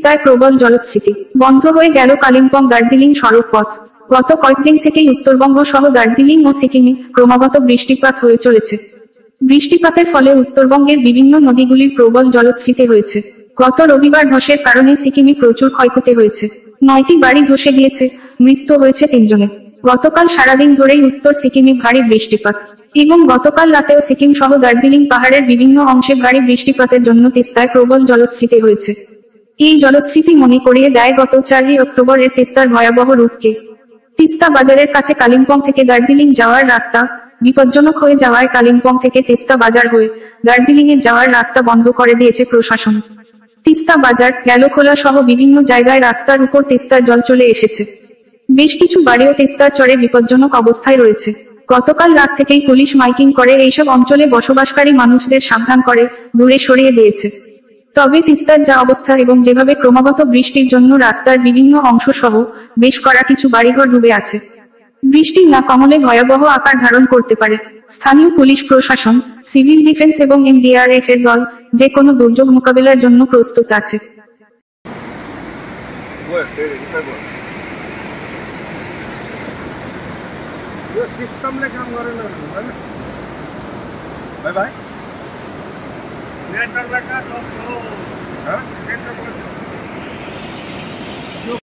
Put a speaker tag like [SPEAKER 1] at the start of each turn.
[SPEAKER 1] তিস্তায় প্রবল জলস্ফীতি, বন্ধ হয়ে গেল কালিম্পং দার্জিলিং সড়ক পথ। গত কয়েকদিন থেকেই উত্তরবঙ্গ সহ দার্জিলিং ও সিকিমে ক্রমাগত বৃষ্টিপাত হয়ে চলেছে। বৃষ্টিপাতের ফলে উত্তরবঙ্গের বিভিন্ন নদীগুলির প্রবল জলস্ফীতি হয়েছে। গত রবিবার ধসের কারণে সিকিমে প্রচুর ক্ষয়ক্ষতি হয়েছে। 9টি বাড়ি ধসে গিয়েছে, মৃত্যু হয়েছে 3 জনের। গতকাল সারাদিন ধরেই উত্তর সিকিমে ভারী বৃষ্টিপাত এবং গতকাল রাতেও সিকিম সহ দার্জিলিং পাহাড়ের বিভিন্ন অংশে ভারী বৃষ্টিপাতের জন্য তিস্তায় প্রবল জলস্ফীতি হয়েছে। এই জলস্ফীতি মনে করিয়ে দেয় গত 4 অক্টোবরের তিস্তার ভয়াবহ রূপকে। তিস্তা বাজারের কাছে কালিম্পং থেকে দার্জিলিং যাওয়ার রাস্তা বিপজ্জনক হয়ে যাওয়ায় কালিম্পং থেকে তিস্তা বাজার হয়ে দার্জিলিংয়ে যাওয়ার রাস্তা বন্ধ করে দিয়েছে প্রশাসন। তিস্তা বাজার, গ্যালোখোলা সহ বিভিন্ন জায়গায় রাস্তার উপর তিস্তার জল চলে এসেছে। বেশ কিছু বাড়িও তিস্তার চরে বিপজ্জনক অবস্থায় রয়েছে। গতকাল রাত থেকেই পুলিশ মাইকিং করে এইসব অঞ্চলে বসবাসকারী মানুষদের সাবধান করে দূরে সরিয়ে দিয়েছে। তবে তিস্তার যা অবস্থা এবং যেভাবে ক্রমাগত বৃষ্টির জন্য রাস্তার বিভিন্ন অংশ সহ বেশ করা কিছু বাড়িঘর ডুবে আছে, বৃষ্টি না কমলে ভয়াবহ আকার ধারণ করতে পারে। স্থানীয় পুলিশ প্রশাসন, সিভিল ডিফেন্স এবং এনডিআরএফ এর দল যে কোনো দুর্যোগ মোকাবিলার জন্য প্রস্তুত আছে।
[SPEAKER 2] Bye bye.